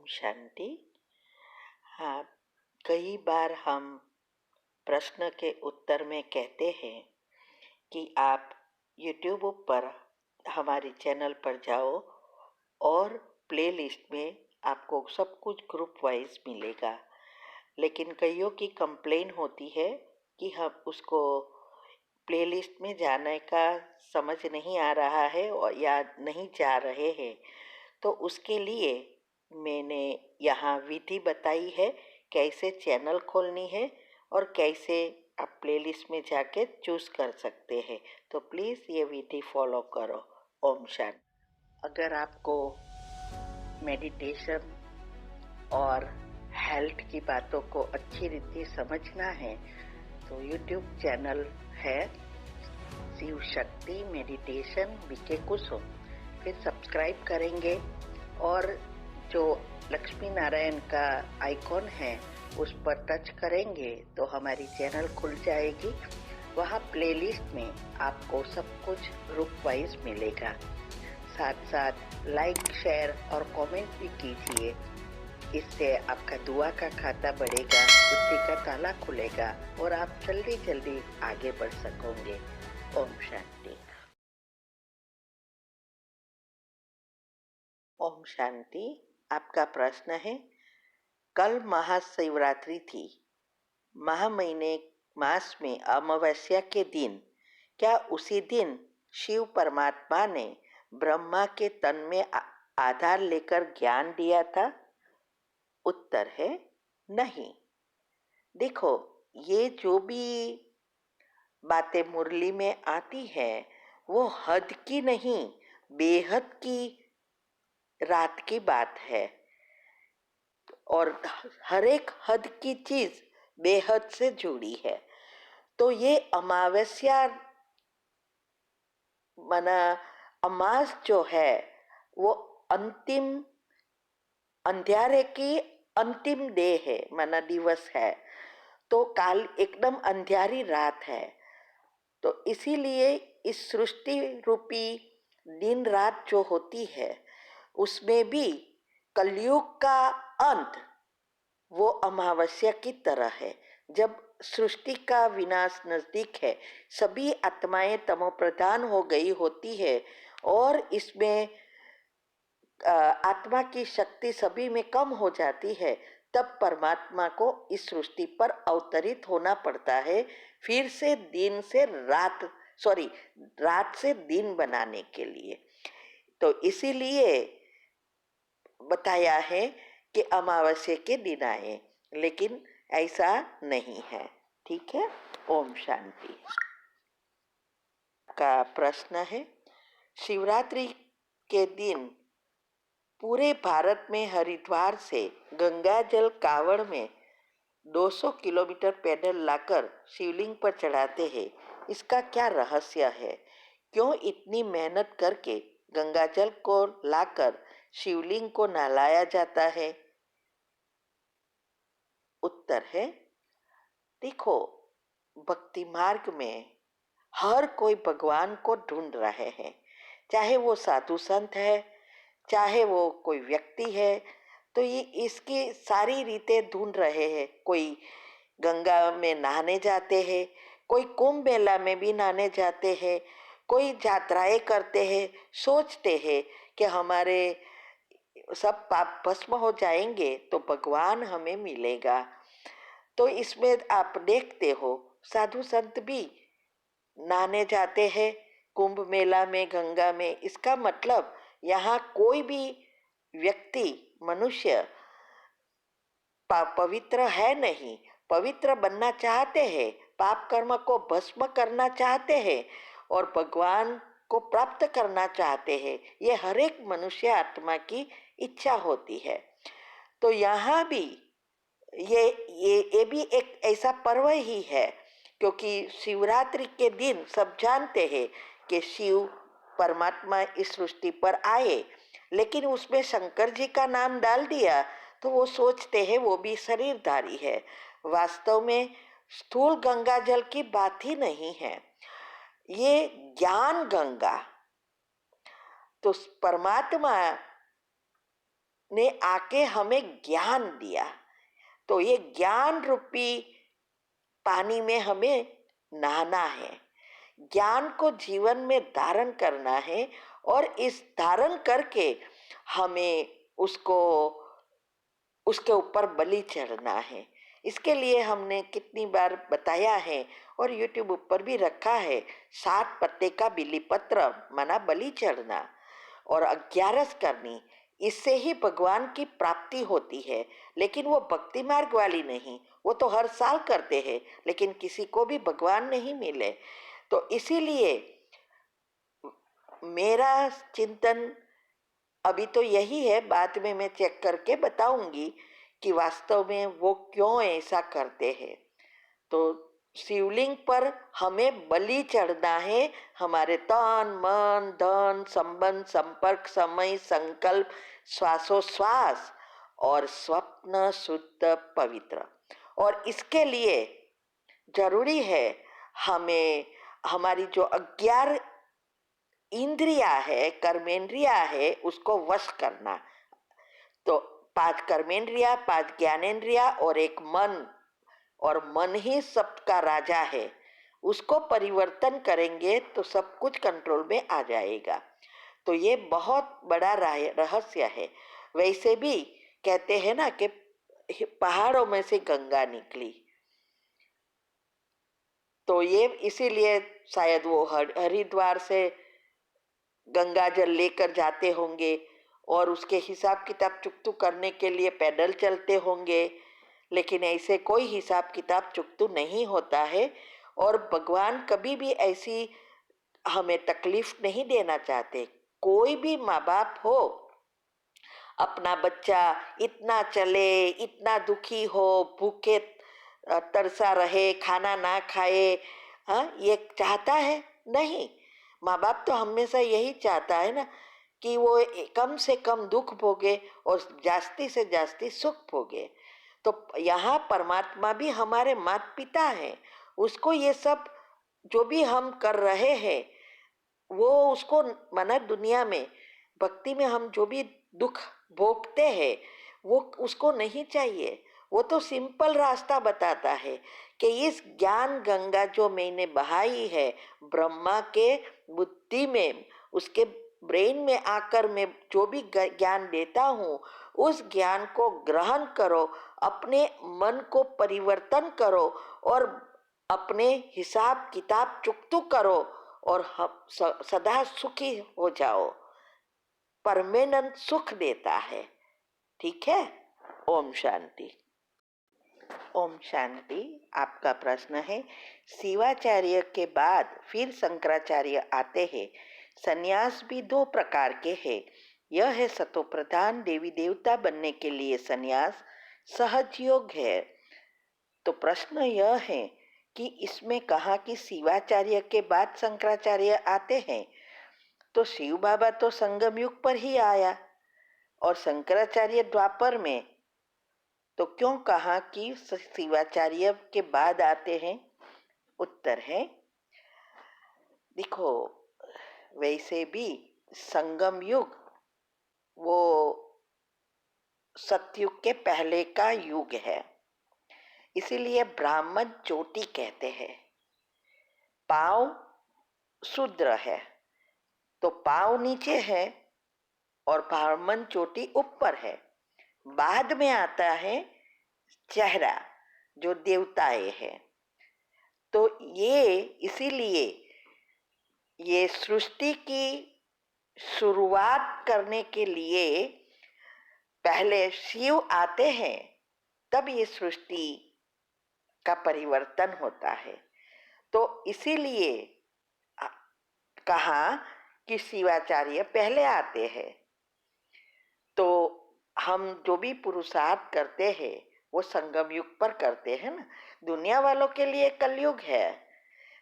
शांति। हाँ, कई बार हम प्रश्न के उत्तर में कहते हैं कि आप YouTube पर हमारे चैनल पर जाओ और प्लेलिस्ट में आपको सब कुछ ग्रुप वाइज मिलेगा। लेकिन कईयों की कंप्लेन होती है कि हम उसको प्लेलिस्ट में जाने का समझ नहीं आ रहा है और या नहीं जा रहे हैं। तो उसके लिए मैंने यहाँ विधि बताई है कैसे चैनल खोलनी है और कैसे आप प्लेलिस्ट में जाके चूज़ कर सकते हैं। तो प्लीज़ ये विधि फॉलो करो। ओम शांति। अगर आपको मेडिटेशन और हेल्थ की बातों को अच्छी रीति समझना है तो यूट्यूब चैनल है शिव शक्ति मेडिटेशन बीके कुसुम, फिर सब्सक्राइब करेंगे और जो लक्ष्मी नारायण का आइकॉन है उस पर टच करेंगे तो हमारी चैनल खुल जाएगी। वहाँ प्लेलिस्ट में आपको सब कुछ ग्रुप वाइज मिलेगा। साथ साथ लाइक शेयर और कमेंट भी कीजिए, इससे आपका दुआ का खाता बढ़ेगा, बुद्धि का ताला खुलेगा और आप जल्दी जल्दी आगे बढ़ सकोगे। ओम शांति। ओम शांति। आपका प्रश्न है, कल महाशिवरात्रि थी। मास में अमावस्या के दिन क्या उसी दिन शिव परमात्मा ने ब्रह्मा के तन में आधार लेकर ज्ञान दिया था? उत्तर है नहीं। देखो, ये जो भी बातें मुरली में आती है वो हद की नहीं, बेहद की रात की बात है और हर एक हद की चीज बेहद से जुड़ी है। तो ये अमावस्या माना अमास जो है वो अंतिम अंधियारे की अंतिम डे है, माना दिवस है। तो काल एकदम अंधियारी रात है। तो इसीलिए इस सृष्टि रूपी दिन रात जो होती है उसमें भी कलयुग का अंत वो अमावस्या की तरह है। जब सृष्टि का विनाश नजदीक है, सभी आत्माएं तमोप्रधान हो गई होती है और इसमें आत्मा की शक्ति सभी में कम हो जाती है, तब परमात्मा को इस सृष्टि पर अवतरित होना पड़ता है, फिर से दिन से रात रात से दिन बनाने के लिए। तो इसीलिए बताया है कि अमावस्या के दिन आए, लेकिन ऐसा नहीं है। ठीक है। ओम शांति। का प्रश्न है, शिवरात्रि के दिन पूरे भारत में हरिद्वार से गंगा जल कावड़ में 200 किलोमीटर पैदल लाकर शिवलिंग पर चढ़ाते हैं। इसका क्या रहस्य है? क्यों इतनी मेहनत करके गंगा जल को लाकर शिवलिंग को नहलाया जाता है? उत्तर है, देखो, भक्ति मार्ग में हर कोई भगवान को ढूंढ रहे हैं, चाहे वो साधु संत है, चाहे वो कोई व्यक्ति है। तो ये इसकी सारी रीतें ढूंढ रहे हैं। कोई गंगा में नहाने जाते हैं, कोई कुंभ मेला में भी नहाने जाते हैं, कोई यात्राएं करते हैं, सोचते हैं कि हमारे सब पाप भस्म हो जाएंगे तो भगवान हमें मिलेगा। तो इसमें आप देखते हो साधु संत भी नहाने जाते हैं कुंभ मेला में, गंगा में। इसका मतलब यहाँ कोई भी व्यक्ति मनुष्य पवित्र है नहीं। पवित्र बनना चाहते हैं, पाप कर्म को भस्म करना चाहते हैं और भगवान को प्राप्त करना चाहते हैं। ये हर एक मनुष्य आत्मा की इच्छा होती है। तो यहाँ भी ये भी एक ऐसा पर्व ही है, क्योंकि शिवरात्रि के दिन सब जानते हैं कि शिव परमात्मा इस सृष्टि पर आए, लेकिन उसमें शंकर जी का नाम डाल दिया तो वो सोचते हैं वो भी शरीरधारी है। वास्तव में स्थूल गंगा जल की बात ही नहीं है, ये ज्ञान गंगा। तो परमात्मा ने आके हमें ज्ञान दिया। तो ये ज्ञान रूपी पानी में हमें नहाना है, ज्ञान को जीवन में धारण करना है, और इस धारण करके हमें उसको उसके ऊपर बलि चढ़ना है। इसके लिए हमने कितनी बार बताया है और यूट्यूब ऊपर भी रखा है, 7 पत्ते का बिली पत्र माना बलि चढ़ना और 11 करनी, इससे ही भगवान की प्राप्ति होती है। लेकिन वो भक्ति मार्ग वाली नहीं, वो तो हर साल करते हैं, लेकिन किसी को भी भगवान नहीं मिले। तो इसीलिए मेरा चिंतन अभी तो यही है, बाद में मैं चेक करके बताऊंगी कि वास्तव में वो क्यों ऐसा करते हैं। तो शिवलिंग पर हमें बलि चढ़ना है, हमारे तन मन धन संबंध संपर्क समय संकल्प श्वासोश्वास और स्वप्न शुद्ध पवित्र। और इसके लिए जरूरी है हमें हमारी जो 11 इंद्रिया है, कर्मेंद्रिया है, उसको वश करना। तो 5 कर्मेंद्रिया, 5 ज्ञानेंद्रिया और एक मन, और मन ही सबका राजा है। उसको परिवर्तन करेंगे तो सब कुछ कंट्रोल में आ जाएगा। तो ये बहुत बड़ा रहस्य है। वैसे भी कहते हैं ना कि पहाड़ों में से गंगा निकली, तो ये इसीलिए शायद वो हरिद्वार से गंगा जल लेकर जाते होंगे और उसके हिसाब किताब चुकतू करने के लिए पैदल चलते होंगे। लेकिन ऐसे कोई हिसाब किताब चुकतू नहीं होता है, और भगवान कभी भी ऐसी हमें तकलीफ नहीं देना चाहते। कोई भी माँ बाप हो, अपना बच्चा इतना चले, इतना दुखी हो, भूखे तरसा रहे, खाना ना खाए, हाँ, ये चाहता है? नहीं। माँ बाप तो हमेशा यही चाहता है ना कि वो कम से कम दुख भोगे और जास्ती से जास्ती सुख भोगे। तो यहाँ परमात्मा भी हमारे माता पिता हैं, उसको ये सब जो भी हम कर रहे हैं वो उसको माना दुनिया में भक्ति में हम जो भी दुख भोगते हैं वो उसको नहीं चाहिए। वो तो सिंपल रास्ता बताता है कि इस ज्ञान गंगा जो मैंने बहाई है ब्रह्मा के बुद्धि में, उसके ब्रेन में आकर मैं जो भी ज्ञान देता हूँ उस ज्ञान को ग्रहण करो, अपने मन को परिवर्तन करो और अपने हिसाब किताब चुकतू करो और हम सदा सुखी हो जाओ। परमानेंट सुख देता है। ठीक है। ओम शांति। ओम शांति। आपका प्रश्न है, शिवाचार्य के बाद फिर शंकराचार्य आते हैं। संन्यास भी 2 प्रकार के हैं। यह है सतोप्रधान देवी देवता बनने के लिए संन्यास सहज योग है। तो प्रश्न यह है कि इसमें कहा कि शिवाचार्य के बाद शंकराचार्य आते हैं, तो शिव बाबा तो संगम युग पर ही आया और शंकराचार्य द्वापर में, तो क्यों कहा कि शिवाचार्य के बाद आते हैं? उत्तर है, देखो, वैसे भी संगम युग वो सतयुग के पहले का युग है, इसीलिए ब्राह्मण चोटी कहते हैं। पांव शूद्र है, तो पांव नीचे है और ब्राह्मण चोटी ऊपर है। बाद में आता है चेहरा जो देवताएं है। तो ये इसीलिए ये सृष्टि की शुरुआत करने के लिए पहले शिव आते हैं, तब ये सृष्टि का परिवर्तन होता है। तो इसीलिए कहा कि शिवाचार्य पहले आते हैं। तो हम जो भी पुरुषार्थ करते हैं वो संगम युग पर करते हैं ना। दुनिया वालों के लिए कलयुग है,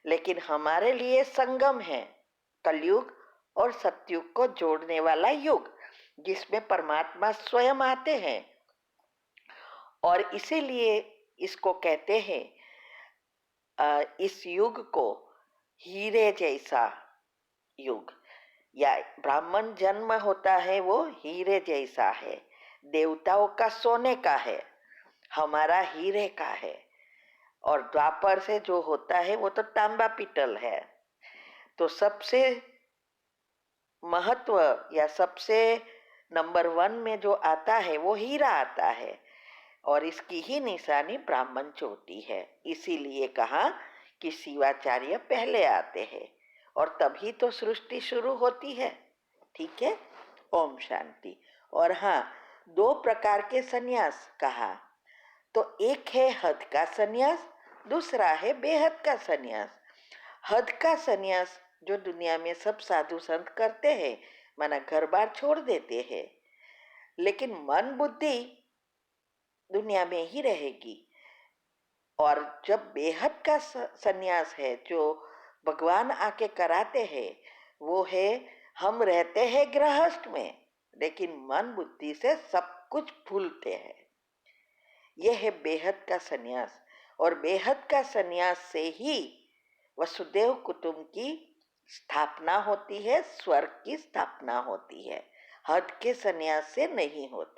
लेकिन हमारे लिए संगम है, कलयुग और सतयुग को जोड़ने वाला युग, जिसमें परमात्मा स्वयं आते हैं। और इसीलिए इसको कहते हैं, इस युग को हीरे जैसा युग, या ब्राह्मण जन्म होता है वो हीरे जैसा है। देवताओं का सोने का है, हमारा हीरे का है, और द्वापर से जो होता है वो तो तांबा पीतल है। तो सबसे महत्व या सबसे नंबर 1 में जो आता है वो हीरा आता है, और इसकी ही निशानी ब्राह्मण चोटी है। इसीलिए कहा कि शिवाचार्य पहले आते हैं, और तभी तो सृष्टि शुरू होती है। ठीक है, ओम शांति। और हाँ, 2 प्रकार के संन्यास कहा, तो एक है हद का संन्यास, दूसरा है बेहद का संन्यास। हद का संन्यास जो दुनिया में सब साधु संत करते हैं, माना घर बार छोड़ देते हैं, लेकिन मन बुद्धि दुनिया में ही रहेगी। और जब बेहद का संन्यास है जो भगवान आके कराते हैं, वो है हम रहते हैं गृहस्थ में, लेकिन मन बुद्धि से सब कुछ भूलते हैं। यह है बेहद का संन्यास, और बेहद का संन्यास से ही वसुदेव कुटुंब की स्थापना होती है, स्वर्ग की स्थापना होती है। हद के संन्यास से नहीं होती।